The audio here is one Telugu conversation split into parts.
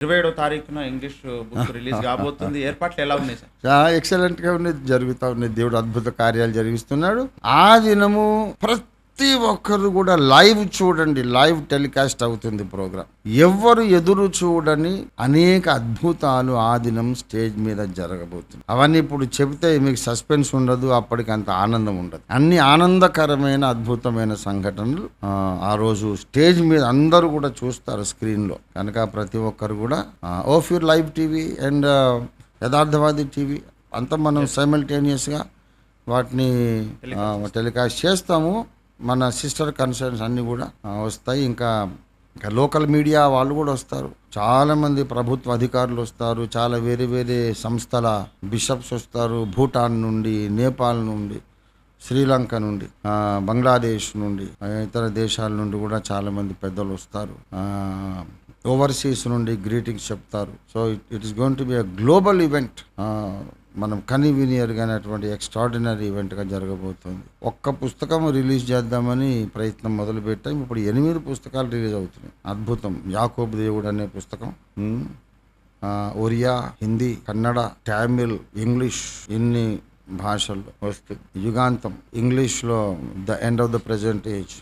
27వ తారీఖున ఇంగ్లీష్ బుక్ రిలీజ్ కాబోతుంది. ఏర్పాట్లు ఎలా ఉన్నాయి సార్? ఎక్సలెంట్గా ఉన్నది, జరుగుతూ ఉన్నది. దేవుడు అద్భుత కార్యాలు జరిగిస్తున్నాడు. ఆ దినము ప్రతి ఒక్కరు కూడా లైవ్ చూడండి, లైవ్ టెలికాస్ట్ అవుతుంది ప్రోగ్రామ్. ఎవ్వరు ఎదురు చూడని అనేక అద్భుతాలు ఆ దినం స్టేజ్ మీద జరగబోతుంది. అవన్నీ ఇప్పుడు చెబితే మీకు సస్పెన్స్ ఉండదు, అప్పటికి అంత ఆనందం ఉండదు. అన్ని ఆనందకరమైన అద్భుతమైన సంఘటనలు ఆ రోజు స్టేజ్ మీద అందరూ కూడా చూస్తారు స్క్రీన్ లో. కనుక ప్రతి ఒక్కరు కూడా ఓఫ్యూర్ live TV and Yatharthavadi TV అంతా మనం సైమల్టేనియస్ గా వాటిని టెలికాస్ట్ చేస్తాము. మన సిస్టర్ కన్సర్న్స్ అన్నీ కూడా వస్తాయి. ఇంకా లోకల్ మీడియా వాళ్ళు కూడా వస్తారు. చాలా మంది ప్రభుత్వ అధికారులు వస్తారు. చాలా వేరే వేరే సంస్థల బిషప్స్ వస్తారు. భూటాన్ నుండి, నేపాల్ నుండి, శ్రీలంక నుండి, బంగ్లాదేశ్ నుండి, ఇతర దేశాల నుండి కూడా చాలా మంది పెద్దలు వస్తారు. ఓవర్సీస్ నుండి గ్రీటింగ్స్ చెప్తారు. So it is going to be a global event. మనం కన్వీనియర్గా అనేటువంటి ఎక్స్ట్రాడినరీ ఈవెంట్గా జరగబోతుంది. ఒక్క పుస్తకం రిలీజ్ చేద్దామని ప్రయత్నం మొదలు పెట్టాం. ఇప్పుడు 8 పుస్తకాలు రిలీజ్ అవుతున్నాయి. అద్భుతం. యాకోబు దేవుడు అనే పుస్తకం, ఒరియా, హిందీ, కన్నడ, తమిళ్, ఇంగ్లీష్, ఇన్ని భాషల్లో వస్తుంది. యుగాంతం ఇంగ్లీష్లో the end of the present age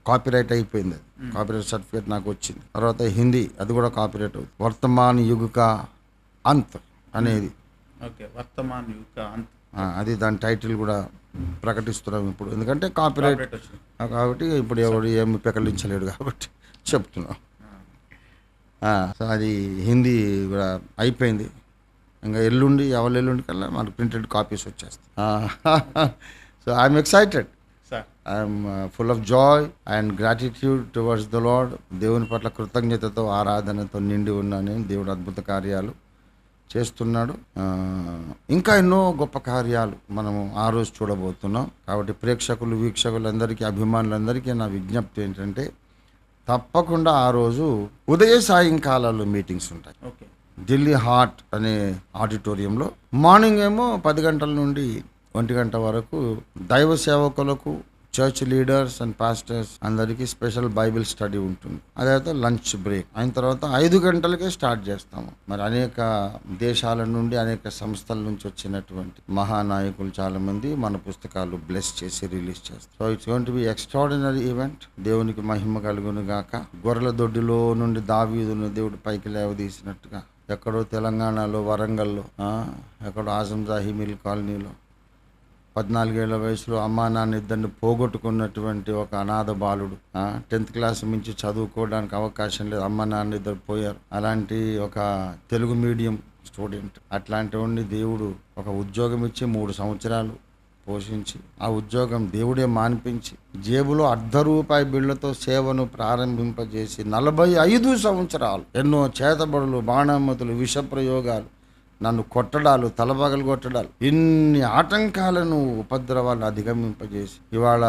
copyright అయిపోయింది. కాపీరైట్ సర్టిఫికేట్ నాకు వచ్చింది. తర్వాత హిందీ, అది కూడా కాపీరైట్ అవుతుంది. వర్తమాన్ యుగ్ కా అంత్ అనేది అది దాని టైటిల్ కూడా ప్రకటిస్తున్నాం ఇప్పుడు. ఎందుకంటే కాపీరైట్ కాబట్టి ఇప్పుడు ఎవరు ఏమి పెకలించలేడు కాబట్టి చెప్తున్నాం. సో అది హిందీ కూడా అయిపోయింది. ఇంకా ఎల్లుండి కల్లా మనకు ప్రింటెడ్ కాపీస్ వచ్చేస్తాయి. So I'm excited. I'm full of Joy and gratitude towards the lord. దేవుని పట్ల కృతజ్ఞతతో, ఆరాధనతో నిండి ఉన్నాను. దేవుడు అద్భుత కార్యాలు చేస్తున్నాడు. ఇంకా ఎన్నో గొప్ప కార్యాలు మనము ఆ రోజు చూడబోతున్నాం. కాబట్టి ప్రేక్షకులు, వీక్షకులందరికీ, అభిమానులందరికీ నా విజ్ఞప్తి ఏంటంటే తప్పకుండా ఆ రోజు ఉదయ సాయంకాలాల్లో మీటింగ్స్ ఉంటాయి. ఢిల్లీ హార్ట్ అనే ఆడిటోరియంలో. మార్నింగ్ ఏమో 10 గంటల నుండి 1 గంట వరకు దైవ సేవకులకు, చర్చ్ లీడర్స్ అండ్ పాస్టర్స్ అందరికీ స్పెషల్ బైబిల్ స్టడీ ఉంటుంది. అదైతే లంచ్ బ్రేక్ అయిన తర్వాత 5 గంటలకే స్టార్ట్ చేస్తాము. మరి అనేక దేశాల నుండి, అనేక సంస్థల నుంచి వచ్చినటువంటి మహానాయకులు చాలా మంది మన పుస్తకాలు బ్లెస్ చేసి రిలీజ్ చేస్తారు. So it's going to be extraordinary event. దేవునికి మహిమ కలుగును గాక. గొర్రెల దొడ్డిలో నుండి దావీదును దేవుడు పైకి లేవదీసినట్టుగా ఎక్కడో తెలంగాణలో, వరంగల్లో, ఎక్కడో ఆజంజాహి మిల్ కాలనీలో 14 ఏళ్ల వయసులో అమ్మా నాన్న ఇద్దరిని పోగొట్టుకున్నటువంటి ఒక అనాథ బాలుడు, 10th క్లాస్ నుంచి చదువుకోవడానికి అవకాశం లేదు, అమ్మ నాన్న ఇద్దరు పోయారు. అలాంటి ఒక తెలుగు మీడియం స్టూడెంట్, అట్లాంటి వాడిని దేవుడు ఒక ఉద్యోగం ఇచ్చి 3 సంవత్సరాలు పోషించి, ఆ ఉద్యోగం దేవుడే మాన్పించి, జేబులో ₹1 బిళ్ళతో సేవను ప్రారంభింపజేసి 45 సంవత్సరాలు ఎన్నో చేతబడులు, బాణామతులు, విష ప్రయోగాలు, నన్ను కొట్టడాలు, తలపగలు కొట్టడాలు, ఇన్ని ఆటంకాలను, ఉపద్రవాలను అధిగమింపజేసి ఇవాళ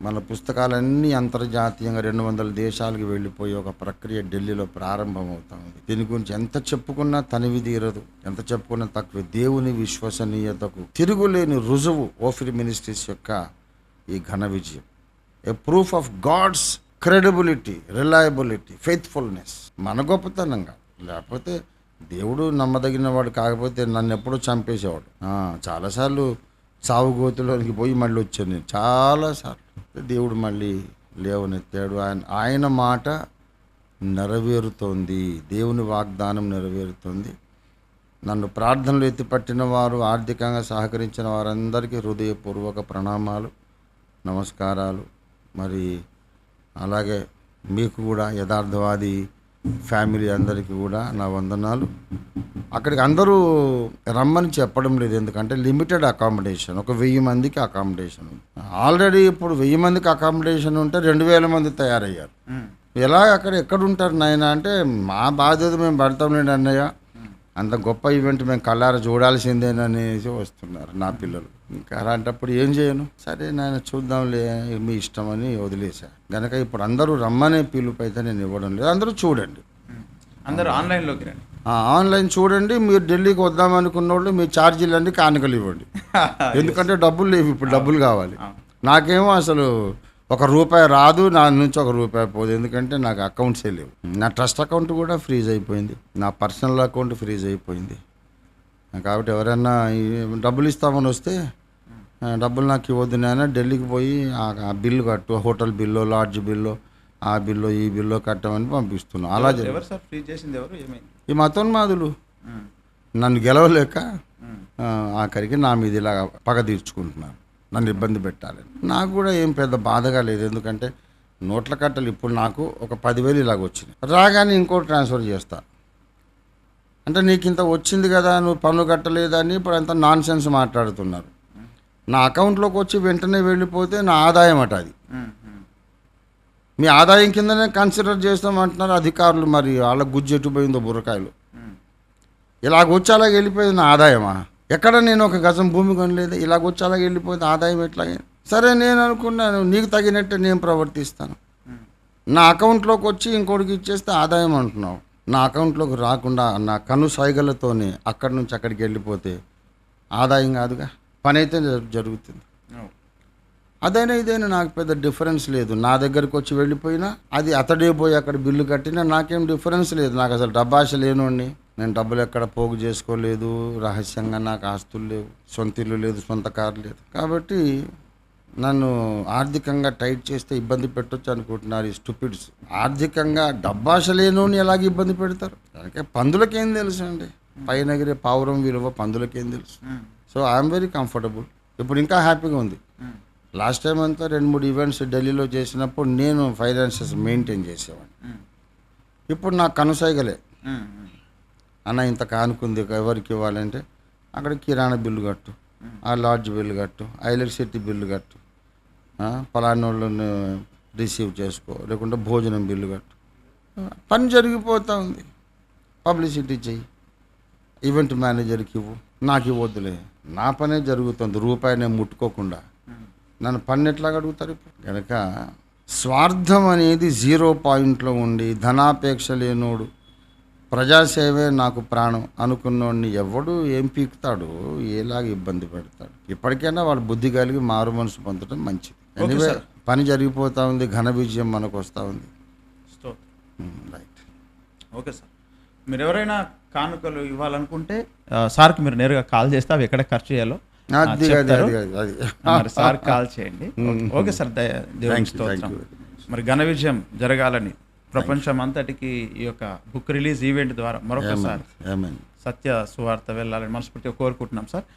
మన పుస్తకాలన్నీ అంతర్జాతీయంగా 200 దేశాలకు వెళ్ళిపోయి ఒక ప్రక్రియ ఢిల్లీలో ప్రారంభమవుతా ఉంది. దీని గురించి ఎంత చెప్పుకున్నా తనివి తీరదు, ఎంత చెప్పుకున్నా తక్కువ. దేవుని విశ్వసనీయతకు తిరుగులేని రుజువు ఓఫీర్ మినిస్ట్రీస్ యొక్క ఈ ఘన విజయం. A proof of God's credibility, reliability, faithfulness. మన గొప్పతనంగా, లేకపోతే దేవుడు నమ్మదగిన వాడు కాకపోతే నన్ను ఎప్పుడూ చంపేసేవాడు. చాలాసార్లు సావుగోతులోనికి పోయి మళ్ళీ వచ్చాను నేను చాలాసార్లు. దేవుడు మళ్ళీ లేవనెత్తాడు. ఆయన మాట నెరవేరుతోంది. దేవుని వాగ్దానం నెరవేరుతుంది. నన్ను ప్రార్థనలు ఎత్తిపట్టిన వారు, ఆర్థికంగా సహకరించిన వారందరికీ హృదయపూర్వక ప్రణామాలు, నమస్కారాలు. మరి అలాగే మీకు కూడా, యథార్థవాది ఫ్యామిలీ అందరికీ కూడా నా వందనాలు. అక్కడికి అందరూ రమ్మని చెప్పడం లేదు, ఎందుకంటే లిమిటెడ్ అకామిడేషన్. ఒక 1000 మందికి అకామిడేషన్ ఉంది. ఆల్రెడీ ఇప్పుడు 1000 మందికి అకామిడేషన్ ఉంటే 2000 మంది తయారయ్యారు. ఎలా అక్కడ ఎక్కడుంటారు నాయన అంటే, మా బాధ్యత మేము పడతాంలేండి అన్నయ్య, అంత గొప్ప ఈవెంట్ మేము కళ్ళారా చూడాల్సిందేననేసి వస్తున్నారు నా పిల్లలు. ఇంకా అలాంటప్పుడు ఏం చేయను, సరే నాయన చూద్దాంలే, మీ ఇష్టం అని వదిలేసా. గనక ఇప్పుడు అందరూ రమ్మనే పిలుపు అయితే నేను ఇవ్వడం లేదు. అందరూ చూడండి, అందరూ ఆన్లైన్లోకి రండి, ఆన్లైన్ చూడండి. మీరు ఢిల్లీకి వద్దామనుకున్న వాళ్ళు మీ ఛార్జీలన్నీ కానుకలు ఇవ్వండి. ఎందుకంటే డబ్బులు లేవు, ఇప్పుడు డబ్బులు కావాలి. నాకేమో అసలు రూపాయి రాదు, నా నుంచి రూపాయి పోదు. ఎందుకంటే నాకు అకౌంట్సే లేవు. నా ట్రస్ట్ అకౌంట్ కూడా ఫ్రీజ్ అయిపోయింది, నా పర్సనల్ అకౌంట్ ఫ్రీజ్ అయిపోయింది. కాబట్టి ఎవరైనా డబ్బులు ఇస్తామని వస్తే డబ్బులు నాకు ఇవ్వద్దు, నేను ఢిల్లీకి పోయి ఆ బిల్లు కట్టు, హోటల్ బిల్లు, లాడ్జ్ బిల్లు, ఆ బిల్లు ఈ బిల్లు కట్టమని పంపిస్తున్నాను. అలా ఈ మతోన్మాదులు నన్ను గెలవలేక ఆఖరికి నా మీద ఇలా పగ తీర్చుకుంటున్నారు, నన్ను ఇబ్బంది పెట్టాలని. నాకు కూడా ఏం పెద్ద బాధగా లేదు, ఎందుకంటే నోట్ల కట్టలు ఇప్పుడు నాకు ఒక 10,000 ఇలాగ వచ్చినాయి. రాగానే ఇంకోటి ట్రాన్స్ఫర్ చేస్తా అంటే నీకు ఇంత వచ్చింది కదా, నువ్వు పన్ను కట్టలేదని ఇప్పుడు అంతా నాన్ సెన్స్ మాట్లాడుతున్నారు. నా అకౌంట్లోకి వచ్చి వెంటనే వెళ్ళిపోతే నా ఆదాయం అట అది. మీ ఆదాయం కిందనే కన్సిడర్ చేస్తామంటున్నారు అధికారులు. మరి వాళ్ళ గుజ్జెట్టు పోయిందో బుర్రకాయలు. ఇలాగొచ్చి అలాగ వెళ్ళిపోయింది నా ఆదాయమా? ఎక్కడ నేను ఒక గజం భూమి కొనలేదు, ఇలాగొచ్చి అలాగ వెళ్ళిపోయింది ఆదాయం ఎట్లాగైంది? సరే, నేను అనుకున్నాను నీకు తగినట్టే నేను ప్రవర్తిస్తాను. నా అకౌంట్లోకి వచ్చి ఇంకోటికి ఇచ్చేస్తే ఆదాయం అంటున్నావు. నా అకౌంట్లోకి రాకుండా నా కను సైగలతోనే అక్కడి నుంచి అక్కడికి వెళ్ళిపోతే ఆదాయం కాదుగా, పని అయితే జరుగుతుంది. అదైనా ఇదైనా నాకు పెద్ద డిఫరెన్స్ లేదు. నా దగ్గరికి వచ్చి వెళ్ళిపోయినా అది అతడే పోయి అక్కడ బిల్లు కట్టినా నాకేం డిఫరెన్స్ లేదు. నాకు అసలు డబ్బాశ లేనోడిని, నేను డబ్బులు ఎక్కడ పోగు చేసుకోలేదు, రహస్యంగా నాకు ఆస్తులు లేవు, సొంత ఇల్లు లేదు, సొంత కారు లేదు. కాబట్టి నన్ను ఆర్థికంగా టైట్ చేస్తే ఇబ్బంది పెట్టొచ్చు అనుకుంటున్నారు ఈ స్టూపిడ్స్. ఆర్థికంగా డబ్బాశ లేనోని ఎలాగ ఇబ్బంది పెడతారు? అందుకే పందులకేం తెలుసు అండి, పైన ఎగిరే పావురం విలువ పందులకేం తెలుసు. So I'm very comfortable. ఇప్పుడు ఇంకా హ్యాపీగా ఉంది. లాస్ట్ టైం అంతా 2-3 ఈవెంట్స్ ఢిల్లీలో చేసినప్పుడు నేను ఫైనాన్సెస్ మెయింటైన్ చేసేవాడిని. ఇప్పుడు నాకు కనుసైగలే, అన్న ఇంత కానుకుంది ఎవరికి ఇవ్వాలంటే అక్కడ కిరాణా బిల్లు కట్టు, ఆ లాడ్జ్ బిల్లు కట్టు, ఎలక్ట్రిసిటీ బిల్లు కట్టు, పలానా వాళ్ళని రిసీవ్ చేసుకో, లేకుంటే భోజనం బిల్లు కట్టు. పని జరిగిపోతూ ఉంది. పబ్లిసిటీ చెయ్యి, ఈవెంట్ మేనేజర్కి ఇవ్వు, నాకు ఇవ్వద్దులే, నా పనే జరుగుతుంది, రూపాయి నేను ముట్టుకోకుండా. నన్ను పన్ను ఎట్లా అడుగుతారు ఇప్పుడు? కనుక స్వార్థం అనేది 0 పాయింట్లో ఉండి ధనాపేక్ష లేనోడు, ప్రజాసేవే నాకు ప్రాణం అనుకున్నోడిని ఎవడు ఏం పీకుతాడు, ఎలాగ ఇబ్బంది పెడతాడు? ఇప్పటికైనా వాళ్ళు బుద్ధి కలిగి మారు మనసు పొందడం మంచిది. ఎనివే పని జరిగిపోతూ ఉంది, ఘన విజయం మనకు వస్తూ ఉంది. Right, okay sir. మీరు ఎవరైనా కానుకలు ఇవ్వాలనుకుంటే సార్కి మీరు నేరుగా కాల్ చేస్తే అవి ఎక్కడ ఖర్చు చేయాలో సార్ కాల్ చేయండి. ఓకే సార్, మరి ఘన విజయం జరగాలని ప్రపంచం అంతటికి ఈ యొక్క బుక్ రిలీజ్ ఈవెంట్ ద్వారా మరొకసారి సత్య సువార్త వెళ్ళాలని మనస్ఫూర్తిగా కోరుకుంటున్నాం సార్.